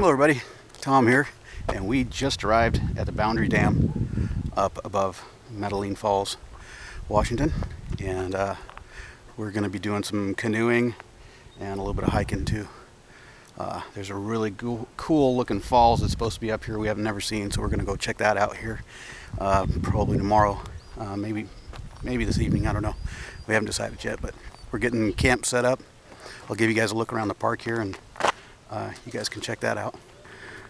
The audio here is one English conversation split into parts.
Hello everybody, Tom here, and we just arrived at the Boundary Dam up above Medellin Falls, Washington, and we're going to be doing some canoeing and a little bit of hiking too. There's a really cool looking falls that's supposed to be up here we have never seen, so we're going to go check that out here probably tomorrow, maybe this evening, I don't know. We haven't decided yet, but we're getting camp set up. I'll give you guys a look around the park here, and you guys can check that out.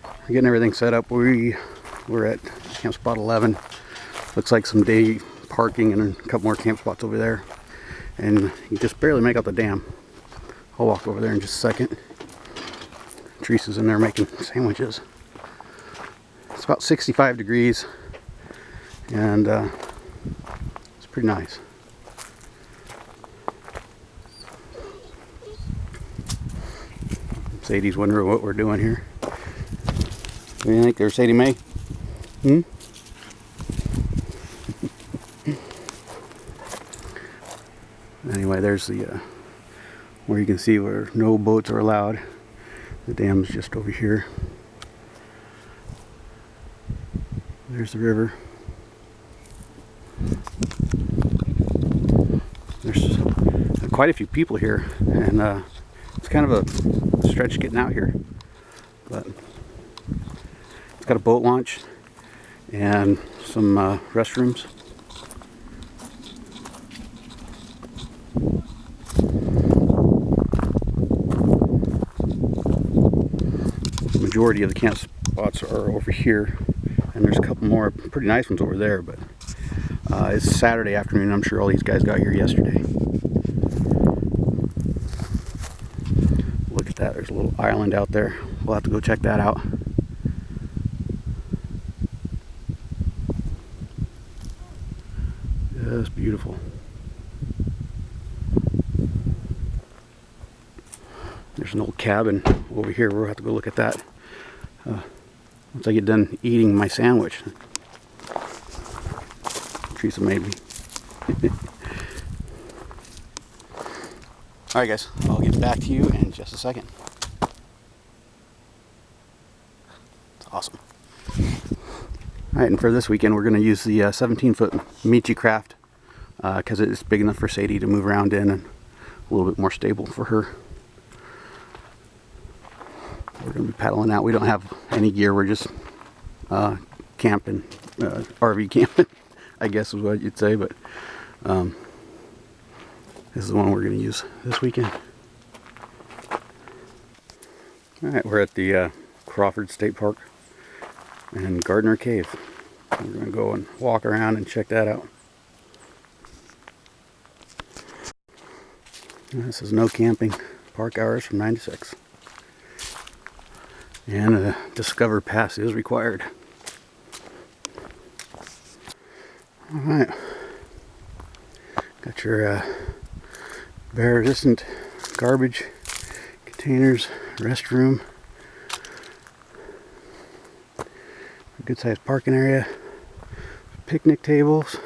We're getting everything set up. We're at camp spot 11. Looks like some day parking and a couple more camp spots over there. And you can just barely make out the dam. I'll walk over there in just a second. Teresa's in there making sandwiches. It's about 65 degrees, and it's pretty nice. Sadie's wondering what we're doing here. What do you think there, Sadie Mae? Anyway, there's the where you can see where no boats are allowed. The dam's just over here. There's the river. There's quite a few people here, and it's kind of a stretch getting out here, but it's got a boat launch and some restrooms. The majority of the camp spots are over here, and there's a couple more pretty nice ones over there, but it's Saturday afternoon. I'm sure all these guys got here yesterday. Look at that, there's a little island out there. We'll have to go check that out. Just beautiful. There's an old cabin over here. We'll have to go look at that once I get done eating my sandwich. Teresa made me. Alright guys, I'll get back to you in just a second. It's awesome. Alright, and for this weekend we're going to use the 17-foot Michi craft because it's big enough for Sadie to move around in and a little bit more stable for her. We're going to be paddling out. We don't have any gear. We're just camping, RV camping, I guess is what you'd say, but this is the one we're going to use this weekend. Alright, we're at the Crawford State Park and Gardner Cave. We're going to go and walk around and check that out. This is no camping. Park hours from 9 to 6. And a Discover Pass is required. Alright. Got your bear resistant garbage containers, restroom, a good sized parking area, picnic tables,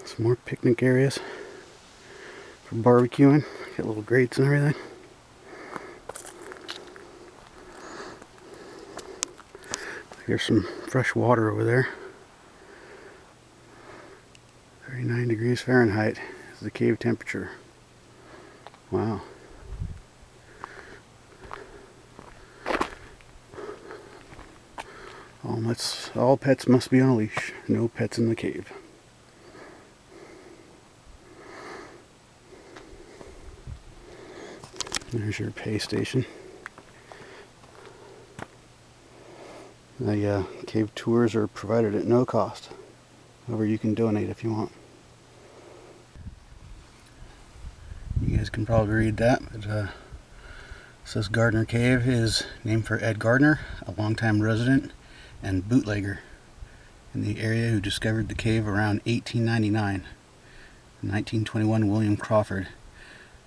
some more picnic areas for barbecuing. Got little grates and everything. There's some fresh water over there. 39 degrees Fahrenheit is the cave temperature. Wow. All pets must be on a leash. No pets in the cave. There's your pay station. The cave tours are provided at no cost. However, you can donate if you want. You guys can probably read that, but it says Gardner Cave is named for Ed Gardner, a longtime resident and bootlegger in the area who discovered the cave around 1899. In 1921, William Crawford,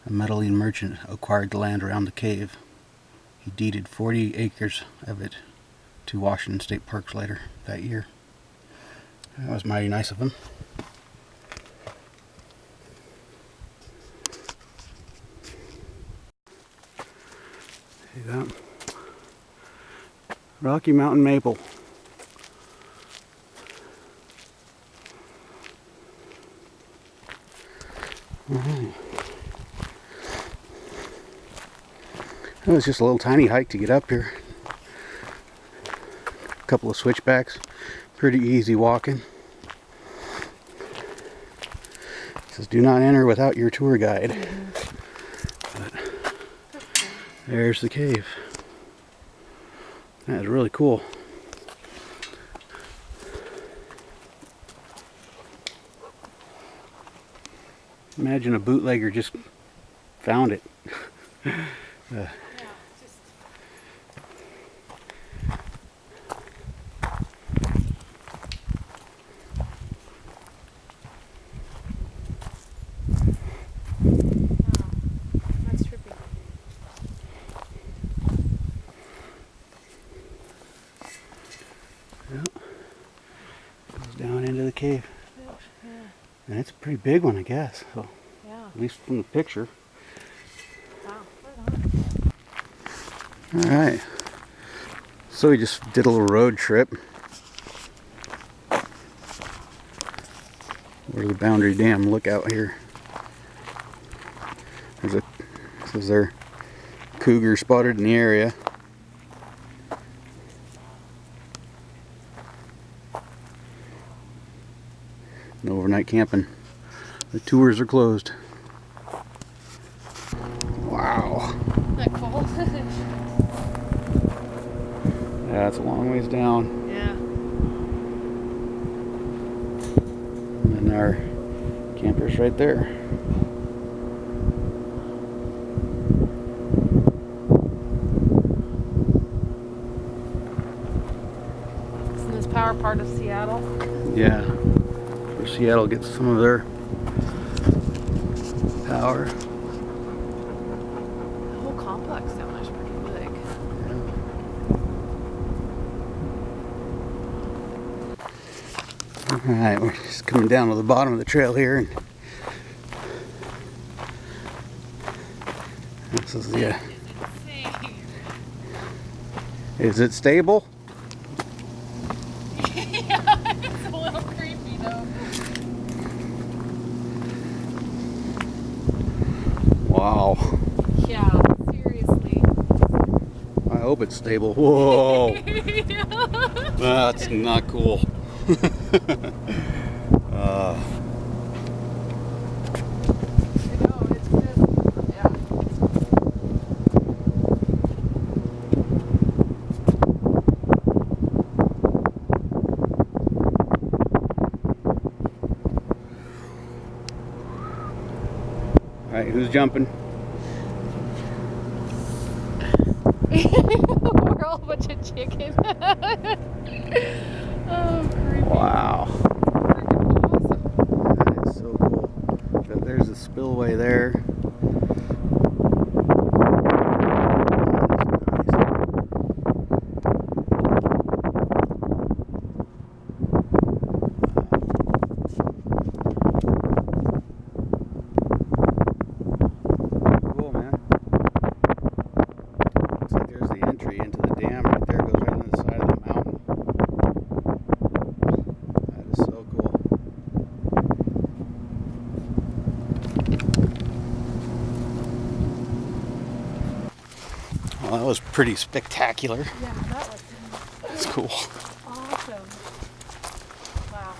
a Medellin merchant, acquired the land around the cave. He deeded 40 acres of it to Washington State Park later that year. That was mighty nice of him. See that? Rocky Mountain maple. Alright. It was just a little tiny hike to get up here. A couple of switchbacks. Pretty easy walking. It says do not enter without your tour guide. But there's the cave. That is really cool. Imagine a bootlegger just found it. Yeah, just... That's trippy. Yep. Goes down into the cave. Yeah. And it's a pretty big one, I guess. So, Yeah. at least from the picture. Wow. Right on. Alright. So we just did a little road trip. Where's the Boundary Dam lookout here? Says there cougar spotted in the area. No overnight camping. The tours are closed. Wow. Isn't that cool? Yeah, it's a long ways down. Yeah. And then our camper's right there. Isn't this power part of Seattle? Yeah. Where Seattle gets some of their power. The whole complex down there is pretty big. Alright, we're just coming down to the bottom of the trail here, and this is the is it stable? Yeah, it's a little creepy though. Wow. Yeah, seriously. I hope it's stable. Whoa. Yeah. That's not cool. I know, it's good. Yeah. Alright, who's jumping? We're all a bunch of chickens. Oh, creepy. Wow. Awesome. That is so cool. There's a spillway there. Cool, man. Looks like there's the entry into the dam right there. Goes right into the side of the mountain. That is so cool. Well, that was pretty spectacular. Yeah, that was That's cool. awesome. Wow.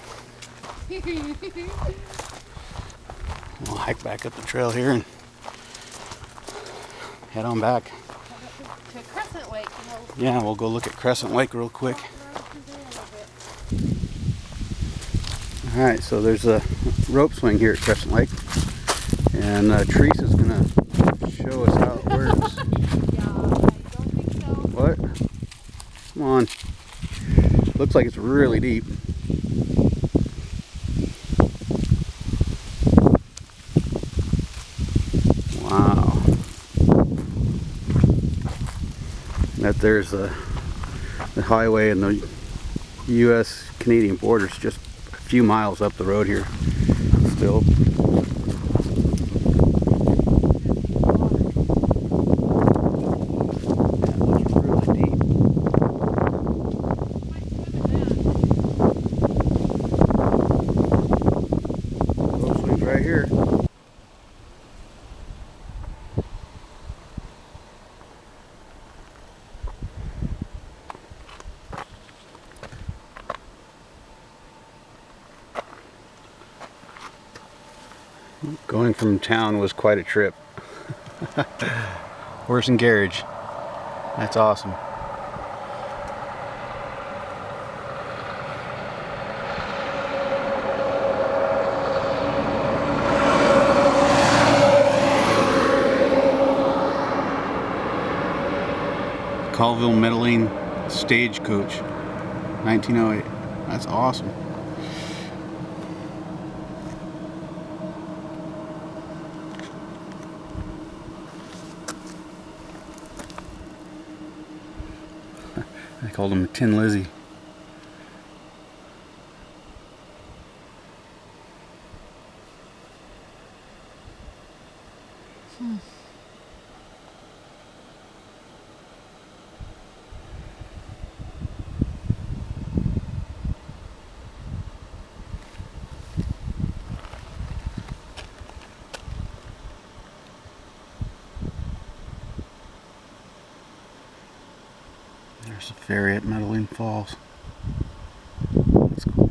We'll hike back up the trail here and head on back. To Crescent Lake. Yeah, we'll go look at Crescent Lake real quick. Alright, so there's a rope swing here at Crescent Lake. And Teresa's going to show us how it works. Yeah, I don't think so. What? Come on. Looks like it's really deep. Wow. That there's the highway and the U.S.-Canadian border is just a few miles up the road here still. here. Going from town was quite a trip. Horse and carriage. That's awesome. Colville Meadowlane Stagecoach, 1908. That's awesome. I called him Tin Lizzie. There's a ferry at Meadowlane Falls. That's cool.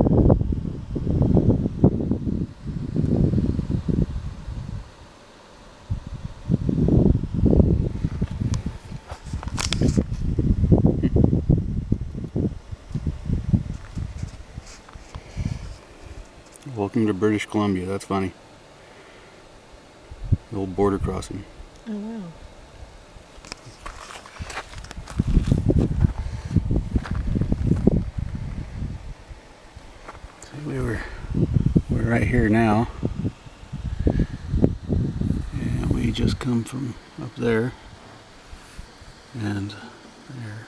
Welcome to British Columbia. That's funny. The old border crossing. Oh wow. We're right here now, and we just come from up there and there.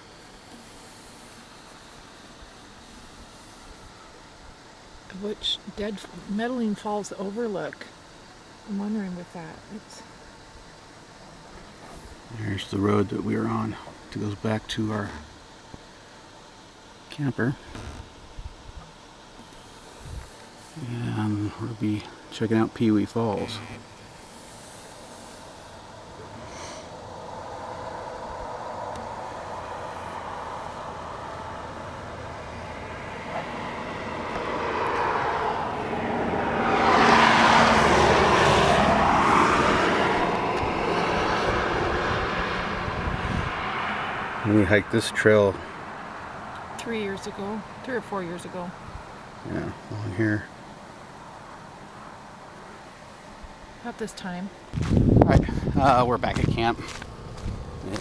Which dead Meadowlane Falls overlook? I'm wondering with that. There's the road that we were on. It goes back to our camper. And we'll be checking out Pee Wee Falls. And we hiked this trail, 3 years ago, 3 or 4 years ago. yeah, along here. About this time. Alright, we're back at camp.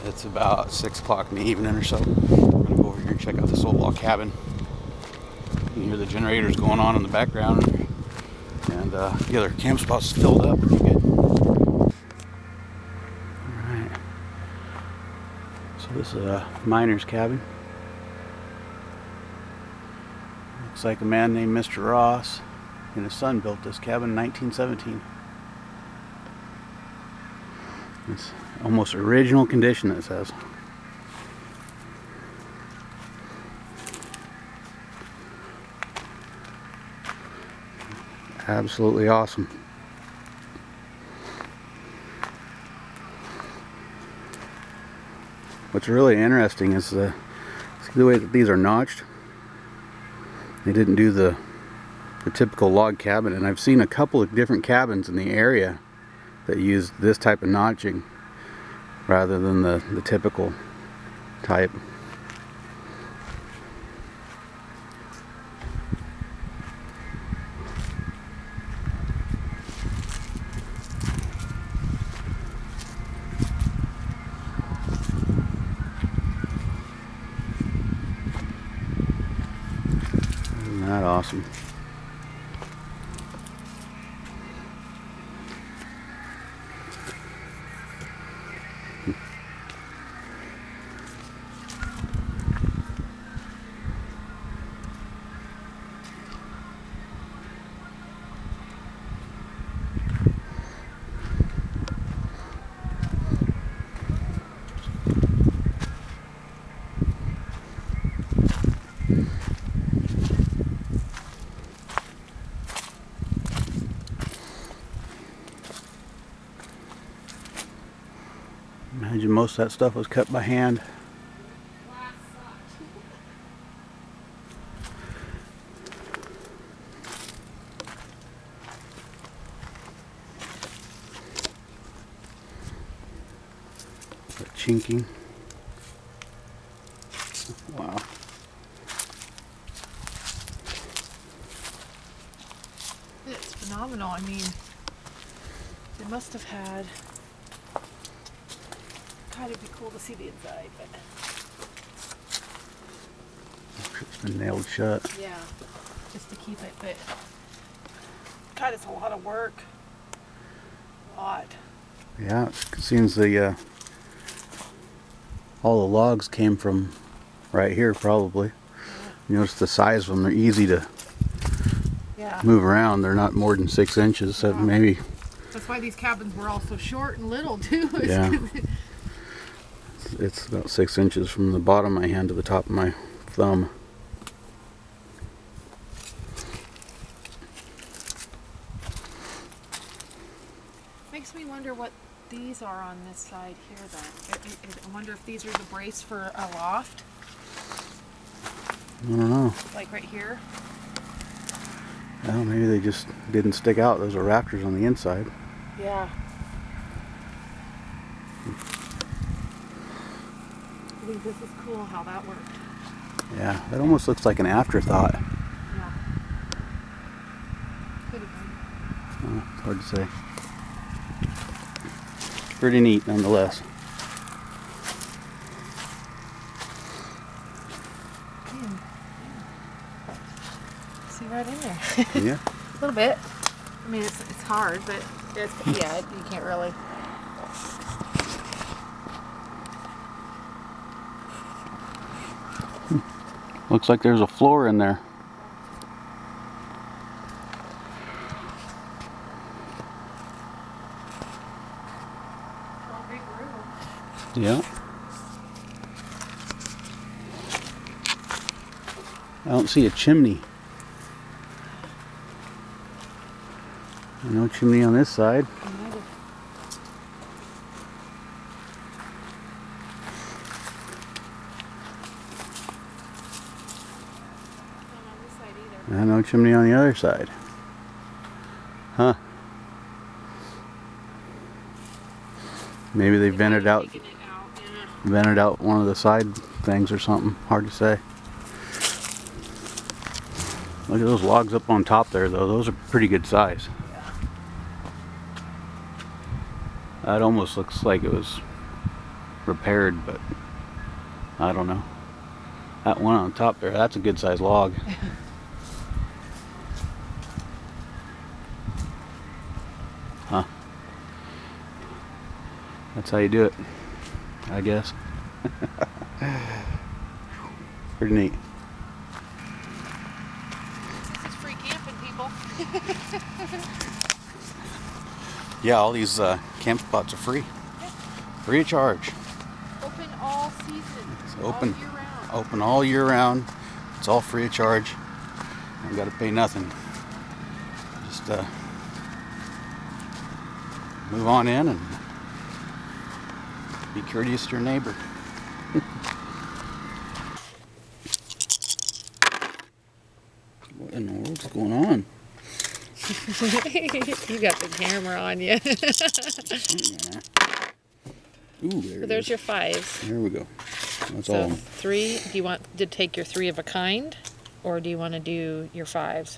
It's about 6 o'clock in the evening or so. We're gonna go over here and check out this old log cabin. You can hear the generators going on in the background, and the other camp spot's filled up pretty good. Alright. So this is a miner's cabin. Looks like a man named Mr. Ross and his son built this cabin in 1917. It's almost original condition, it says. Absolutely awesome. What's really interesting is see the way that these are notched. They didn't do the typical log cabin, and I've seen a couple of different cabins in the area that use this type of notching rather than the typical type. Isn't that awesome? Imagine most of that stuff was cut by hand. The chinking. Wow. It's phenomenal. I mean, they must have had. God, it'd be cool to see the inside, but It's been nailed shut. yeah, just to keep it. But God, it's a lot of work. A lot. Yeah, it seems the all the logs came from right here probably. You notice the size of them, they're easy to Yeah. move around. They're not more than 6 inches, so Yeah. maybe. That's why these cabins were all so short and little too. Yeah. It's about 6 inches from the bottom of my hand to the top of my thumb. Makes me wonder what these are on this side here then. I wonder if these are the brace for a loft, I don't know. like right here. Well, maybe they just didn't stick out. Those are rafters on the inside. Yeah. I think this is cool how that worked. Yeah, that almost looks like an afterthought. Yeah. Could have been. It's hard to say. Pretty neat nonetheless. Man, yeah. See right in there. Yeah. A little bit. I mean, it's hard, but it's, yeah, you can't really. Looks like there's a floor in there. Well, big room. Yeah. I don't see a chimney. No chimney on this side. And no chimney on the other side. Huh. Maybe they vented out one of the side things or something. Hard to say. Look at those logs up on top there though. Those are pretty good size. That almost looks like it was repaired, but I don't know. That one on top there, that's a good size log. Huh. That's how you do it, I guess. Pretty neat. This is free camping, people. Yeah, all these camp spots are free. Free of charge. Open all season. It's open. All year round. Open all year round. It's all free of charge. I've got to pay nothing. Just move on in and be courteous to your neighbor. What in the world's going on? You got the camera on you. Ooh, So there's your fives. There we go. That's So all. 3. Do you want to take your 3 of a kind, or do you want to do your 5s?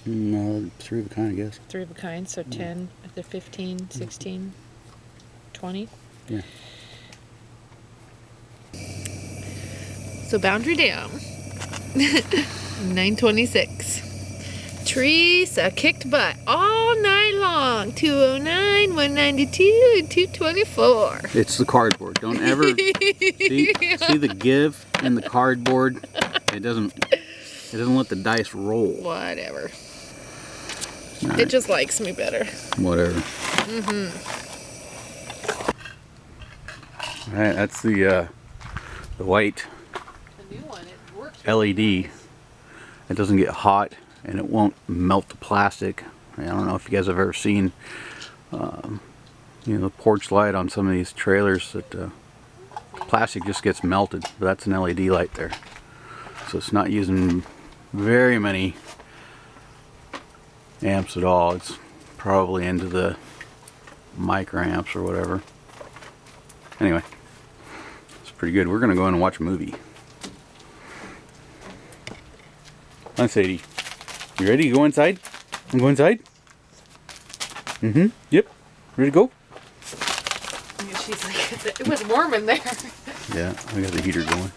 No, 3 of a kind, I guess. 3 of a kind. So 10, the 15, 16, 20. Yeah. So Boundary Dam, 926. Teresa kicked butt all night long. 209, 192, and 224. It's the cardboard. Don't ever see the give in the cardboard. It doesn't let the dice roll. Whatever. All It right. just likes me better. Whatever. All right, that's the white The new one, it works. LED. It doesn't get hot and it won't melt the plastic. I don't know if you guys have ever seen You know, the porch light on some of these trailers that plastic just gets melted. But that's an LED light there. So it's not using very many amps at all. It's probably into the microamps or whatever. Anyway, it's pretty good. We're gonna go in and watch a movie. Hi, Sadie. You ready to go inside? I'm going inside? Mm-hmm. Yep. Ready to go? Yeah, she's like, it was warm in there. Yeah, I got the heater going.